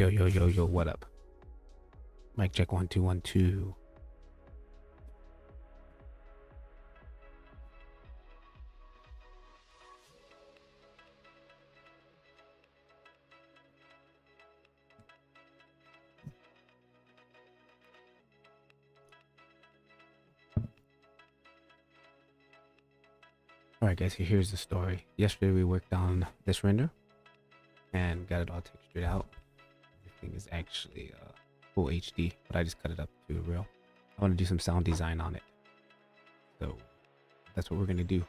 Yo, yo, yo, yo, what up? Mic check 1 2 1 2. Alright guys, here's the story. Yesterday we worked on this render and got it all textured out. Everything is actually full HD, but I just cut it up to real. I want to do some sound design on it. So that's what we're gonna do.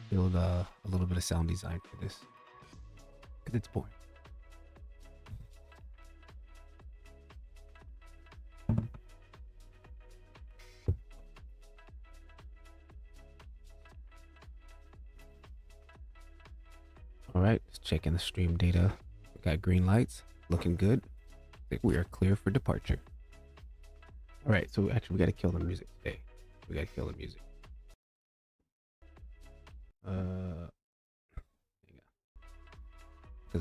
Build a little bit of sound design for this. Because it's boring. Alright, let's check in the stream data. We got green lights, looking good. I think we are clear for departure. Alright, so actually we gotta kill the music today. We gotta kill the music. Because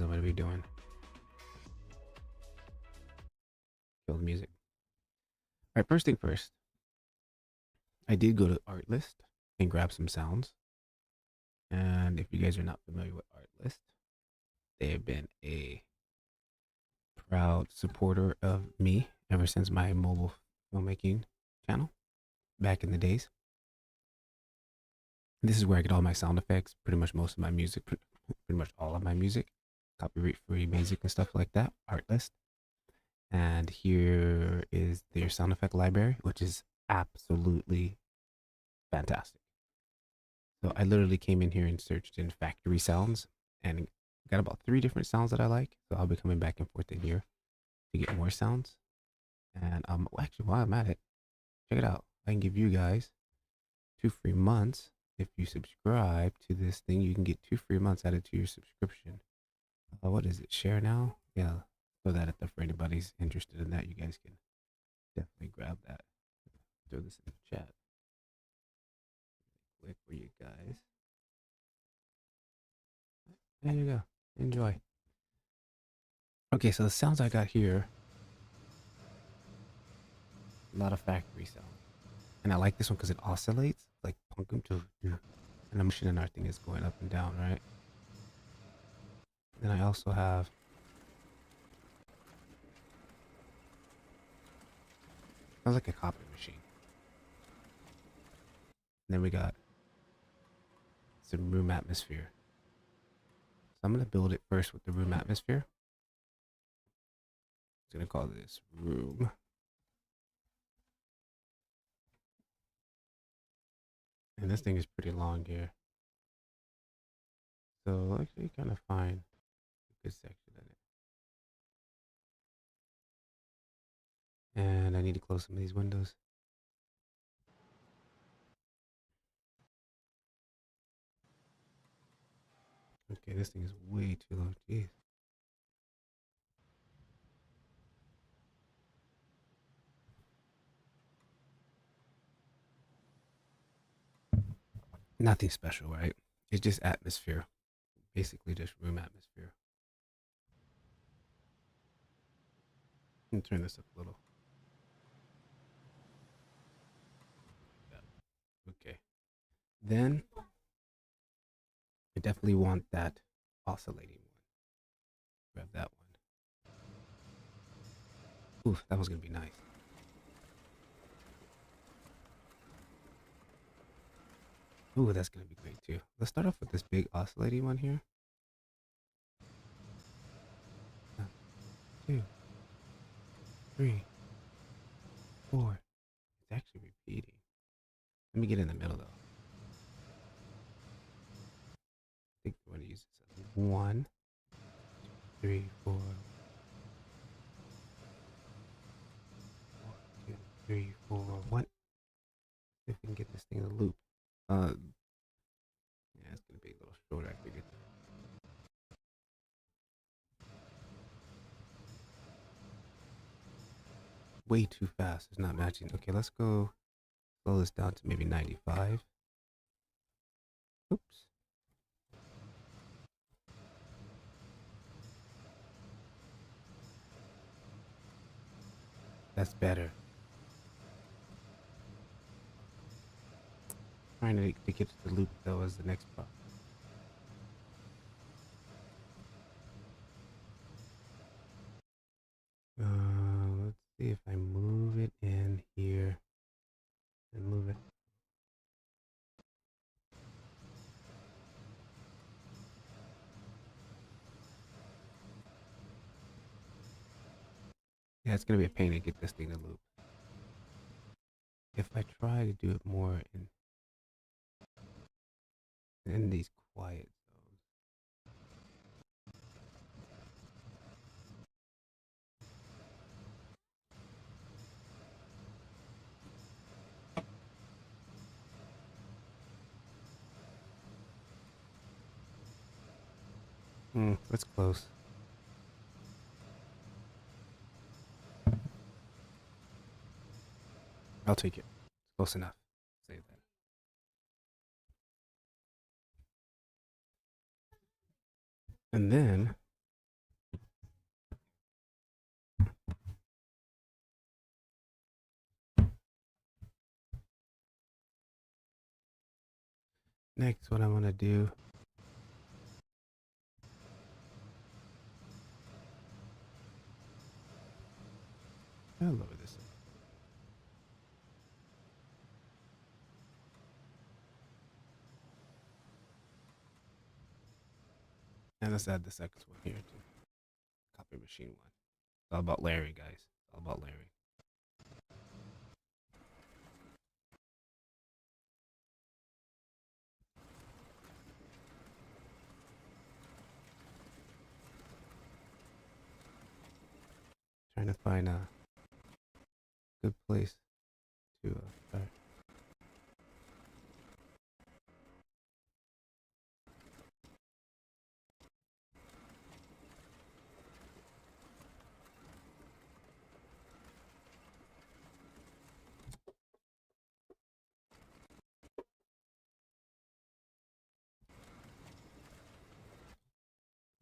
I'm gonna be doing kill the music. Alright, first thing first. I did go to art list and grab some sounds. And if you guys are not familiar with art list, they have been a proud supporter of me ever since my mobile filmmaking channel back in the days. This is where I get all my sound effects, pretty much most of my music, pretty much all of my music, copyright free music and stuff like that, art list. And here is their sound effect library, which is absolutely fantastic. So I literally came in here and searched in factory sounds and got about 3 different sounds that I like. So I'll be coming back and forth in here to get more sounds. And actually, while I'm at it, check it out. I can give you guys 2 free months. If you subscribe to this thing, you can get 2 free months added to your subscription. What is it? Share now? Yeah, throw that up there for anybody's interested in that. You guys can definitely grab that. Throw this in the chat. Quick for you guys. There you go. Enjoy. Okay, so the sounds I got here, a lot of factory sound. And I like this one because it oscillates, like punkum to, and the motion in our thing is going up and down, right? Then I also have sounds like a copy machine. And then we got some room atmosphere. So I'm gonna build it first with the room atmosphere. I'm gonna call this room. And this thing is pretty long here. So actually kind of find a good section in it. And I need to close some of these windows. Okay, this thing is way too low. Jeez. Nothing special, right? It's just atmosphere. Basically just room atmosphere. Let me turn this up a little. Okay. Then I definitely want that oscillating one. Grab that one. Oof, that was gonna be nice. Ooh, that's gonna be great too. Let's start off with this big oscillating one here. 1 2 3 4. It's actually repeating. Let me get in the middle though. I think we want to use this as 1 3 4 1 2 3 4 1. See if we can get this thing in a loop. Yeah, it's gonna be a little shorter, I figured. Way too fast. It's not matching. Okay, let's go slow this down to maybe 95. Oops. That's better. Trying to get to the loop though is the next problem. Let's see if I move it in here and move it. Yeah, it's gonna be a pain to get this thing to loop. If I try to do it more in these quiet zones. That's close. I'll take it. It's close enough. Save that. And then next, what I want to do. I'll lower this. And let's add the second one here too. Copy machine one. It's all about layering, guys. It's all about layering. Trying to find a good place to start.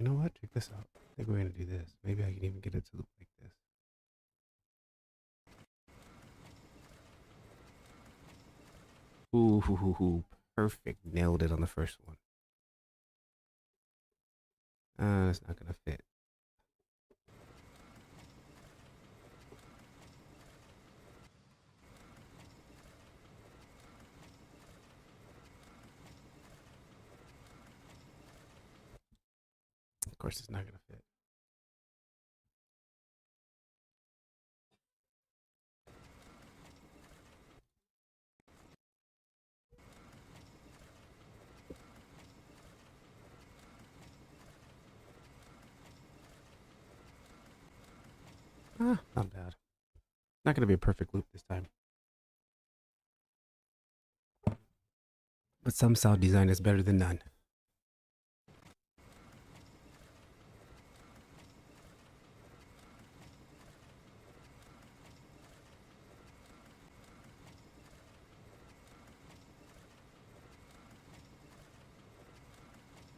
You know what? Check this out. I think we're gonna do this. Maybe I can even get it to look like this. Ooh, perfect. Nailed it on the first one. It's not gonna fit. Of course, it's not gonna fit. Not bad. Not gonna be a perfect loop this time. But some sound design is better than none.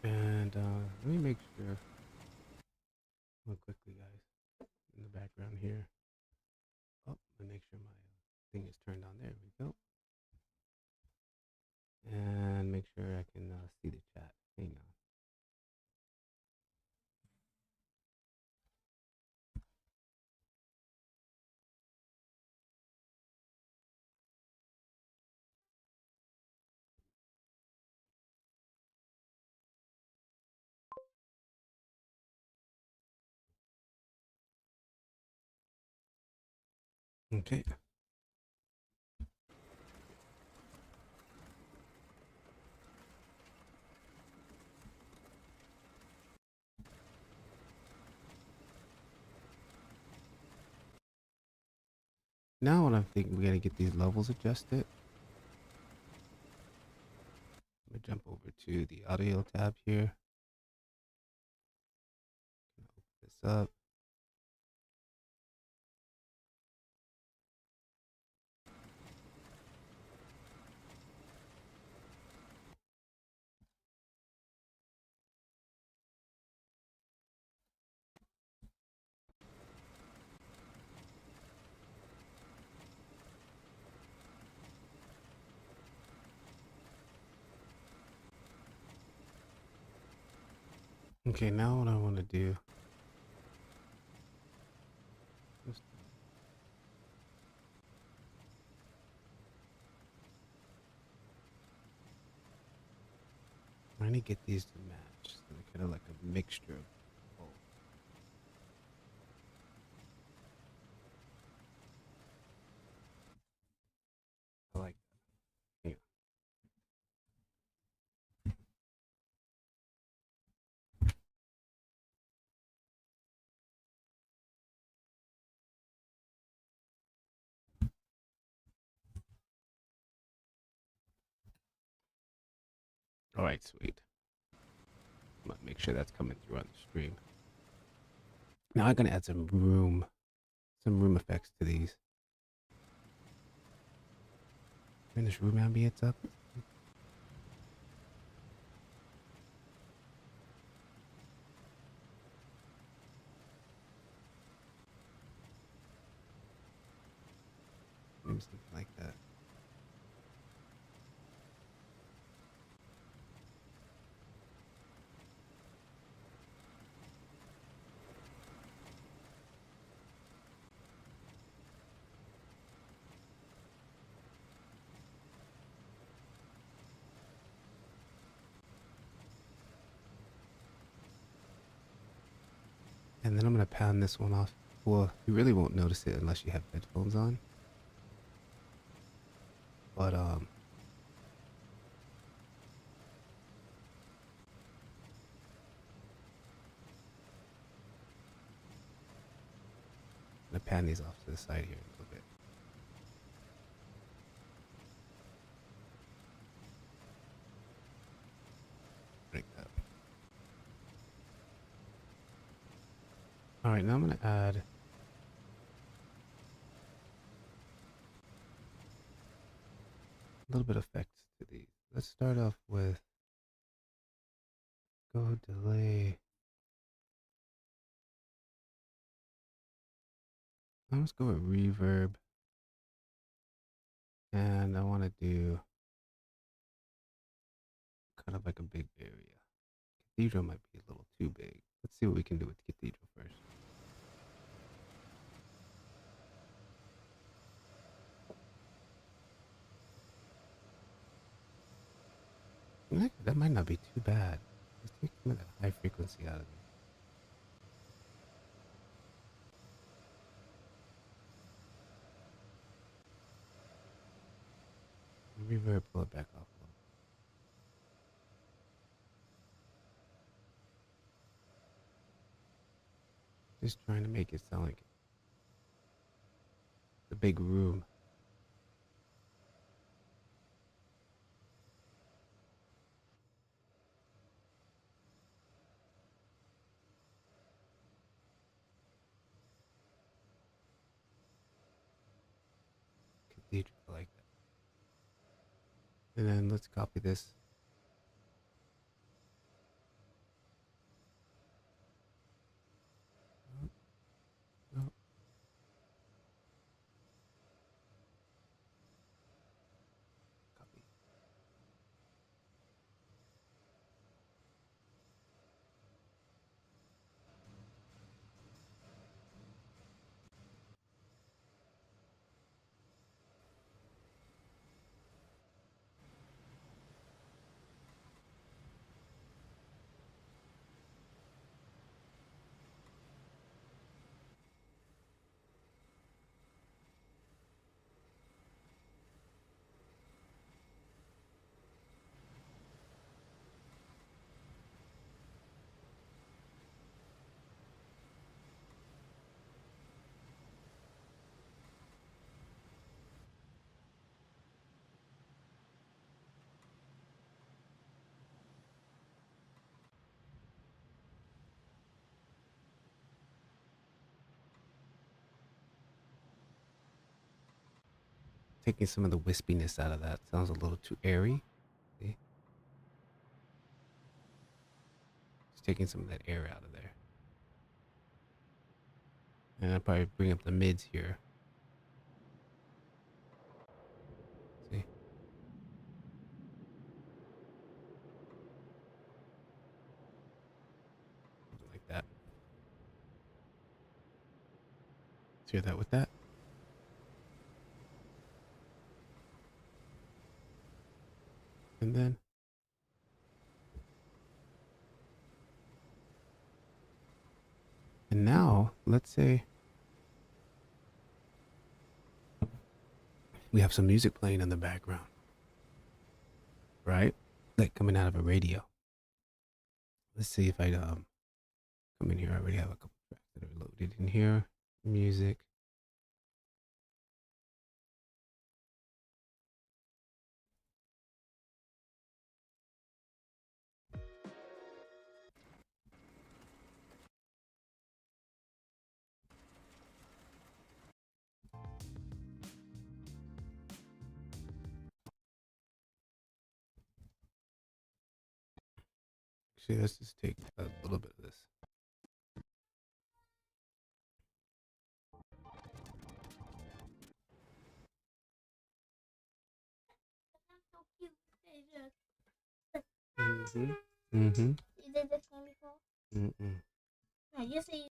And let me make sure, real quickly, guys, in the background here. Oh, let me make sure my thing is turned on. There we go. And make sure I can see the chat. Hang on. Okay. Now what I'm thinking, we gotta get these levels adjusted. I'm gonna jump over to the audio tab here. Open this up. Okay, now what I want to do is trying to get these to match. So they're kind of like a mixture of both. I like that. Hang on. All right, sweet. I'm gonna make sure that's coming through on the stream. Now I'm gonna add some room effects to these. Turn this room ambience up. Maybe something like that. And then I'm gonna pound this one off. Well, you really won't notice it unless you have headphones on. But I'm gonna pan these off to the side here a little bit. Like that. All right, now I'm gonna add a little bit of effects to these. Let's start off with go delay. Let's go with reverb. And I want to do kind of like a big area. Cathedral might be a little too big. Let's see what we can do with the cathedral first. That might not be too bad. Let's take some of that high frequency out of there. Reverb, pull it back off a little. Just trying to make it sound like the big room. Cathedral, I like that. And then let's copy this. Oh, oh, copy. Taking some of the wispiness out of that. Sounds a little too airy. See? Just taking some of that air out of there. And I'll probably bring up the mids here. See? hear that with that. And then and now let's say we have some music playing in the background, right? Like coming out of a radio. Let's see if I come in here. I already have a couple tracks that are loaded in here. Music. Actually, let's just take a little bit of this. Mm-hmm. Mm-hmm. You did this game before? Mm-mm. No, you say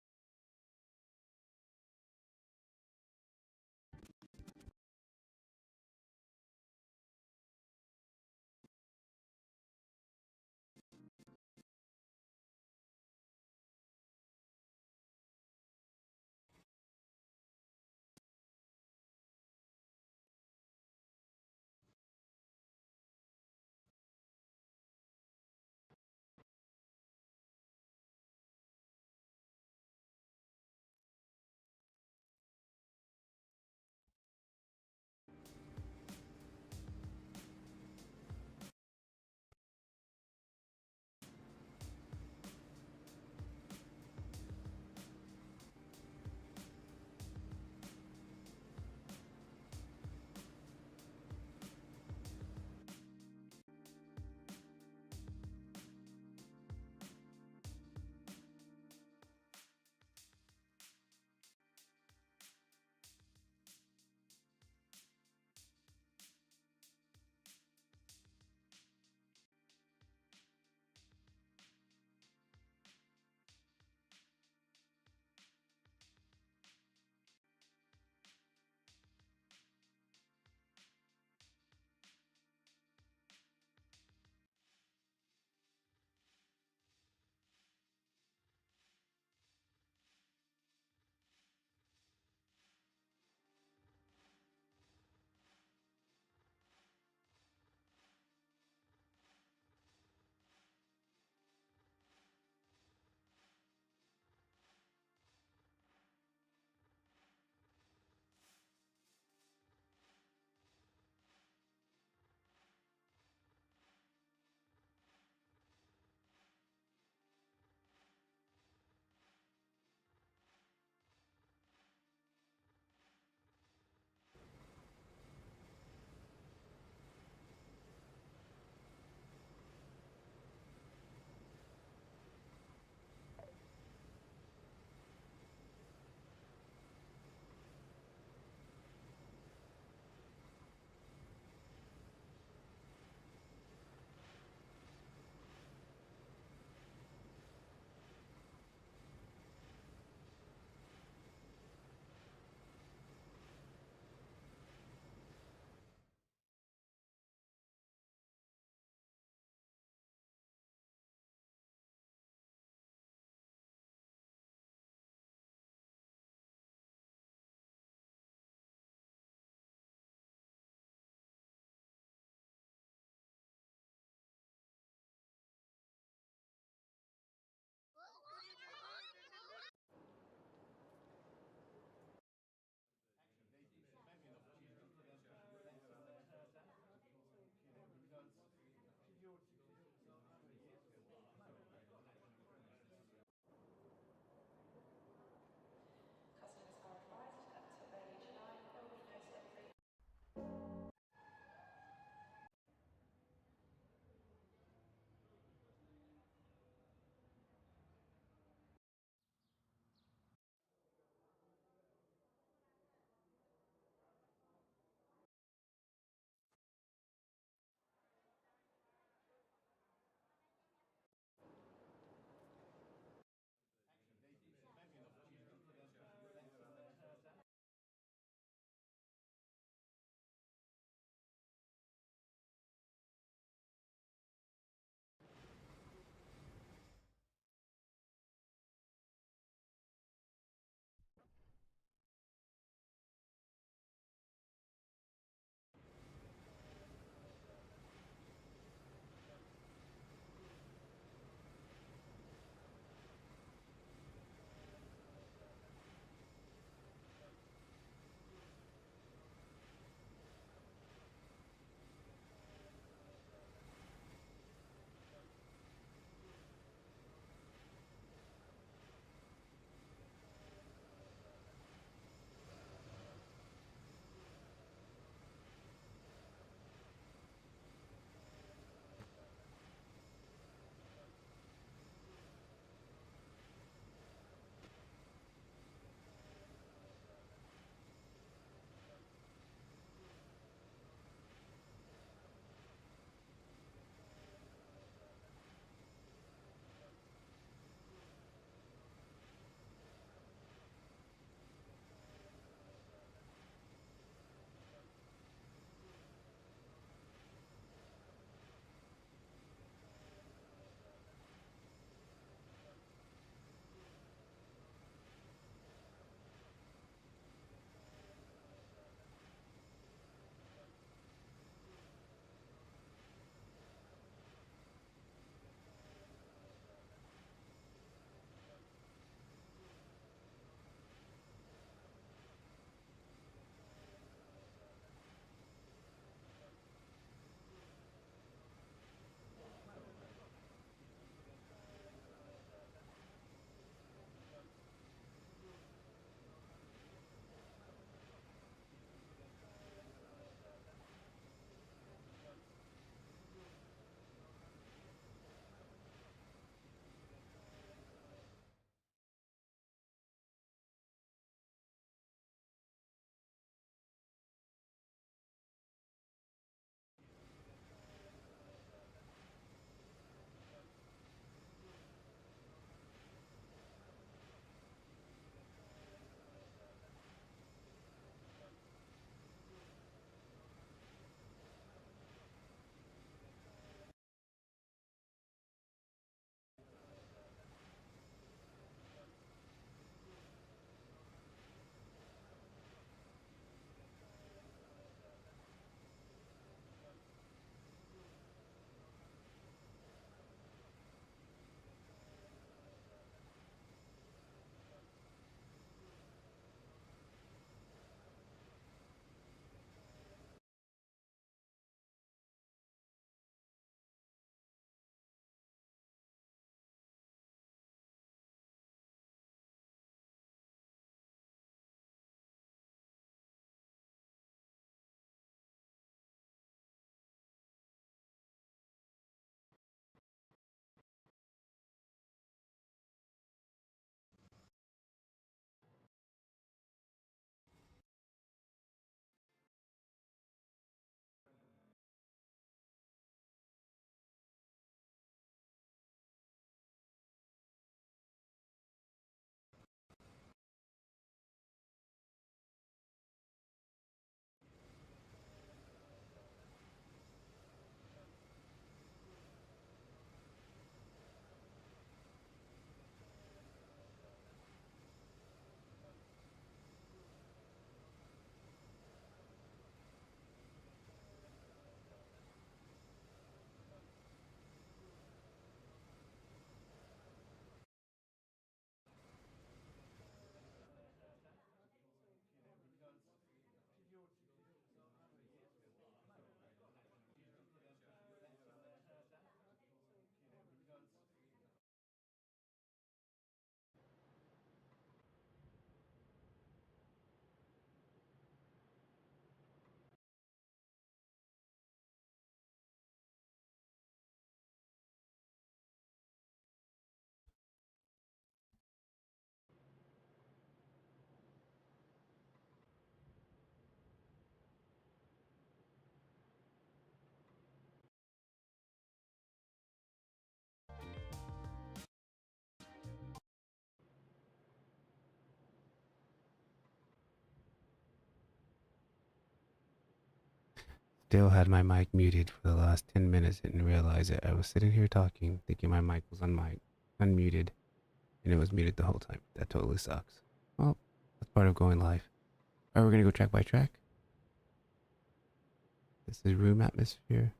Still had my mic muted for the last 10 minutes, didn't realize it. I was sitting here talking, thinking my mic was unmuted, and it was muted the whole time. That totally sucks. Well, that's part of going live. Alright, we're gonna go track by track. This is room atmosphere.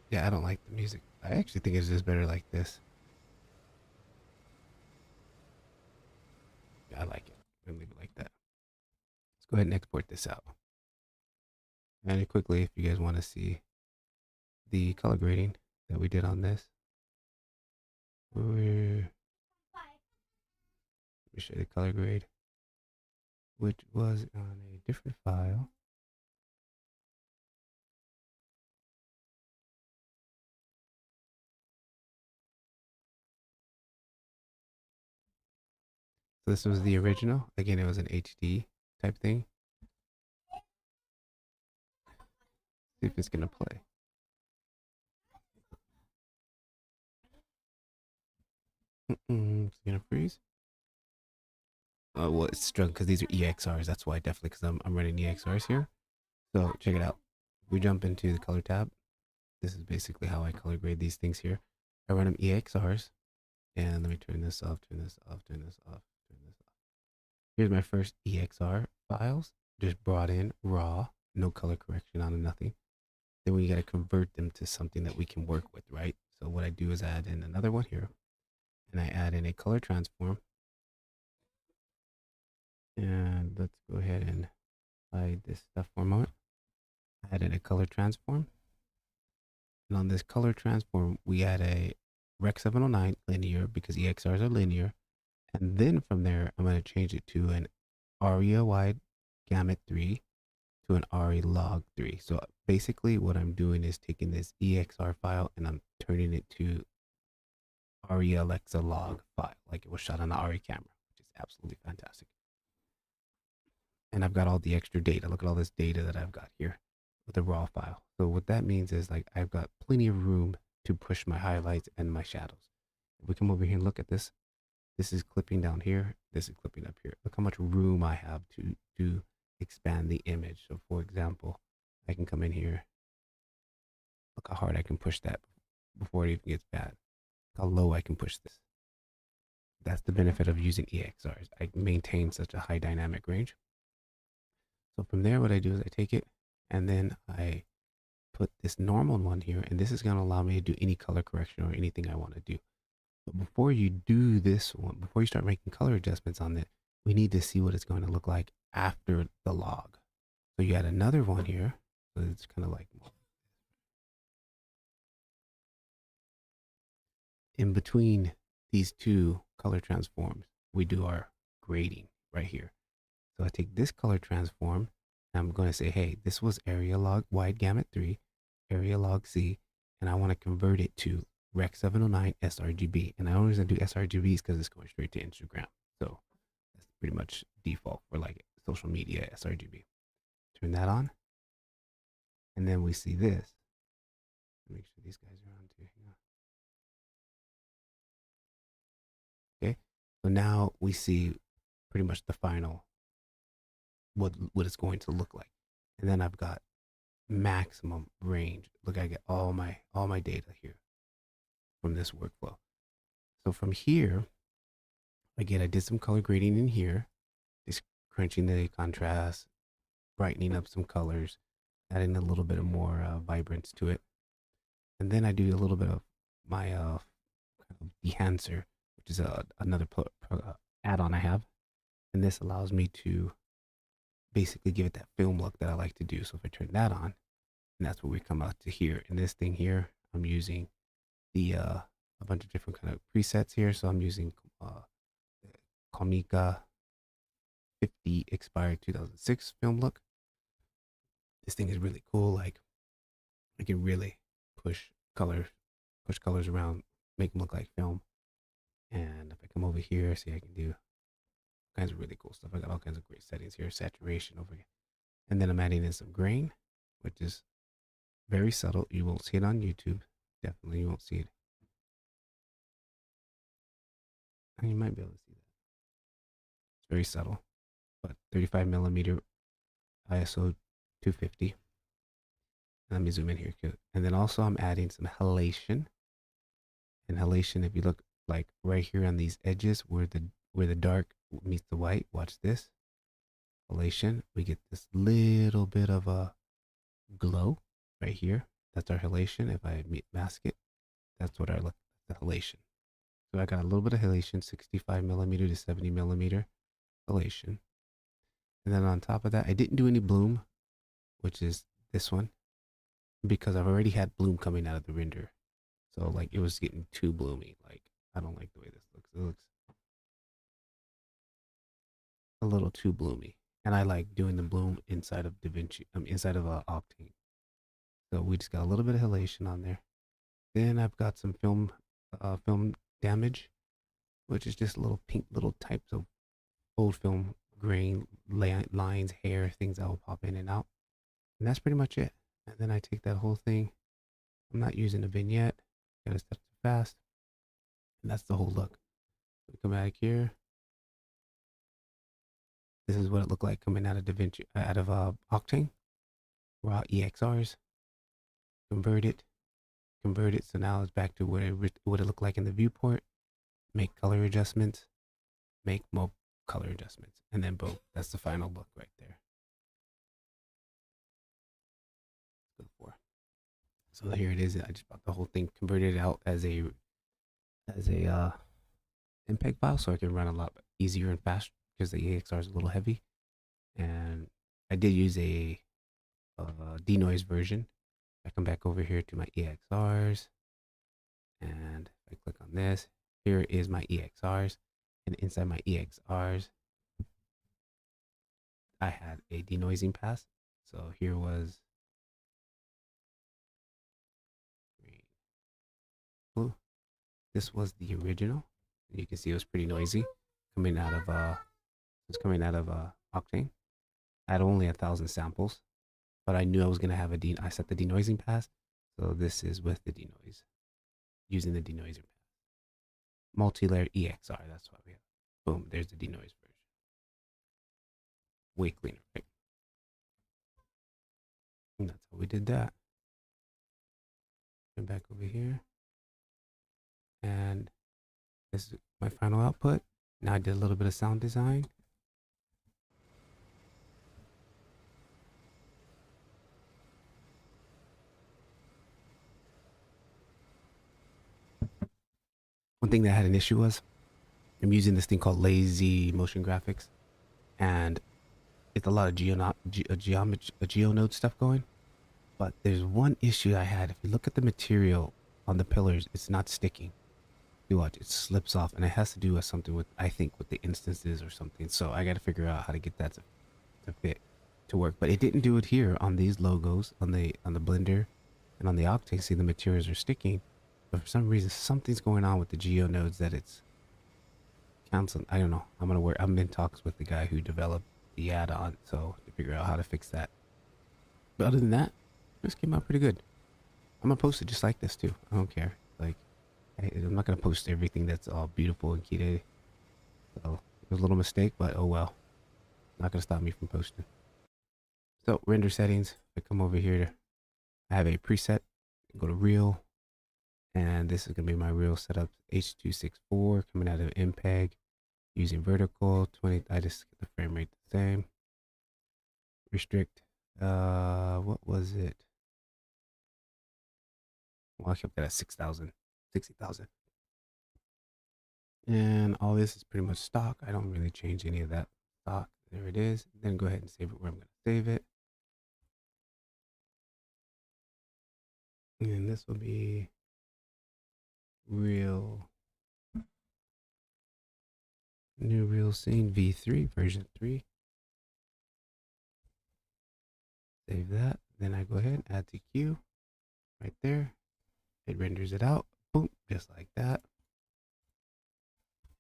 Yeah, I don't like the music. I actually think it's just better like this. Yeah, I like it. I'm gonna leave it like that. Let's go ahead and export this out. And quickly, if you guys want to see the color grading that we did on this, let me show you the color grade, which was on a different file. So this was the original. Again, it was an HD type thing. See if it's gonna play. It's gonna freeze. Oh well, it's strung because these are EXRs. That's why definitely because I'm running EXRs here. So check it out. We jump into the color tab. This is basically how I color grade these things here. I run them EXRs, and let me turn this off, turn this off, turn this off, turn this off. Here's my first EXR files, just brought in raw, no color correction on them, nothing. Then we got to convert them to something that we can work with, right? So what I do is add in another one here, and I add in a color transform. And let's go ahead and hide this stuff for a moment. Add in a color transform. And on this color transform, we add a Rec 709 linear because EXRs are linear. And then from there, I'm going to change it to an ARIA wide gamut 3 to an ARI log 3. So basically what I'm doing is taking this EXR file and I'm turning it to ARIA Alexa log file, like it was shot on the ARI camera, which is absolutely fantastic. And I've got all the extra data. Look at all this data that I've got here with the raw file. So what that means is like I've got plenty of room to push my highlights and my shadows. If we come over here and look at this, this is clipping down here. This is clipping up here. Look how much room I have to expand the image. So for example, I can come in here. Look how hard I can push that before it even gets bad. Look how low I can push this. That's the benefit of using EXRs. I maintain such a high dynamic range. So from there, what I do is I take it and then I put this normal one here, and this is going to allow me to do any color correction or anything I want to do. But before you do this one, before you start making color adjustments on it, we need to see what it's going to look like after the log. So you add another one here. So it's kind of like in between these two color transforms, we do our grading right here. So I take this color transform, and I'm going to say, hey, this was area log wide gamut 3, area log C, and I want to convert it to Rec 709 sRGB. And I only want to do sRGBs because it's going straight to Instagram. So that's pretty much default for like social media sRGB. Turn that on. And then we see this. Make sure these guys are on too. Okay. So now we see pretty much the final what it's going to look like. And then I've got maximum range. Look, I get all my data here from this workflow. So from here, again, I did some color grading in here, just crunching the contrast, brightening up some colors, adding a little bit of more vibrance to it. And then I do a little bit of my kind of dehancer, which is another add-on I have. And this allows me to basically give it that film look that I like to do. So if I turn that on, and that's what we come out to here. In this thing here, I'm using the a bunch of different kind of presets here. So I'm using Comica, 50 expired 2006 film look. This thing is really cool. Like I can really push color, push colors around, make them look like film. And if I come over here, see I can do all kinds of really cool stuff. I got all kinds of great settings here. Saturation over here. And then I'm adding in some grain, which is very subtle. You won't see it on YouTube. Definitely you won't see it. And you might be able to see that. It's very subtle. But 35 millimeter ISO 250. Let me zoom in here. And then also I'm adding some halation. And halation, if you look like right here on these edges where the dark meets the white, watch this. Halation, we get this little bit of a glow right here. That's our halation. If I mask it, that's what I look, the halation. So I got a little bit of halation, 65 millimeter to 70 millimeter halation. And then on top of that, I didn't do any bloom, which is this one, because I've already had bloom coming out of the render. So like it was getting too bloomy. Like I don't like the way this looks. It looks a little too bloomy. And I like doing the bloom inside of DaVinci, inside of Octane. So we just got a little bit of halation on there. Then I've got some film damage, which is just little pink little types of old film grain lines, hair, things that will pop in and out. And that's pretty much it. And then I take that whole thing. I'm not using a vignette. Gotta step too fast. And that's the whole look. We come back here. This is what it looked like coming out of DaVinci, out of Octane. Raw EXRs. Convert it. So now it's back to what it looked like in the viewport. Make color adjustments. Make more color adjustments. And then boom, that's the final look right there. Go for. So here it is. I just bought the whole thing, converted it out as a MPEG file, so I can run a lot easier and faster because the EXR is a little heavy. And I did use a denoise version. I come back over here to my EXRs, and I click on this. Here is my EXRs, and inside my EXRs, I had a denoising pass. So here was green, blue. This was the original. You can see it was pretty noisy coming out of Octane. I had only 1,000 samples, but I knew I was gonna have I set the denoising pass, so this is with the denoise, using the denoiser pass. Multi-layer EXR, that's why we have. Boom, there's the denoise version. Way cleaner, right? And that's how we did that. Come back over here, and this is my final output. Now I did a little bit of sound design. One thing that I had an issue was I'm using this thing called lazy motion graphics, and it's a lot of geonode stuff going. But there's one issue I had. If you look at the material on the pillars, it's not sticking. You watch, it slips off, and it has to do with something with, I think, with the instances or something. So I got to figure out how to get that to fit, to work. But it didn't do it here on these logos, on the blender, and on the Octane. See, the materials are sticking, but for some reason, something's going on with the geonodes that it's canceling. I don't know. I'm in talks with the guy who developed the add-on, so to figure out how to fix that. But other than that, this came out pretty good. I'm gonna post it just like this too. I don't care. Like, I'm not gonna post everything that's all beautiful and cute. So it was a little mistake, but oh well. Not gonna stop me from posting. So render settings. I come over here. I have a preset. Go to real, and this is gonna be my real setup. H.264 coming out of MPEG, using vertical 20. I just get the frame rate the same. Restrict. What was it? Well, I kept that at 6,000, 60,000. And all this is pretty much stock. I don't really change any of that stock. There it is. Then go ahead and save it where I'm going to save it. And this will be real New real scene v3 version 3. Save that. Then I go ahead and add to queue right there. It renders it out. Boom, just like that.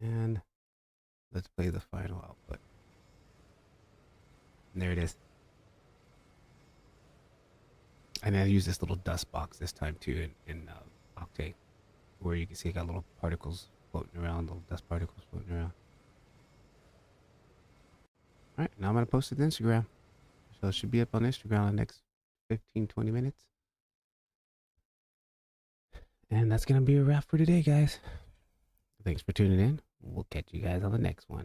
And let's play the final output. And there it is. And I use this little dust box this time too in Octane, where you can see I got little particles floating around, little dust particles floating around. All right, now I'm gonna post it to Instagram. So it should be up on Instagram in the next 15-20 minutes. And that's gonna be a wrap for today, guys. Thanks for tuning in. We'll catch you guys on the next one.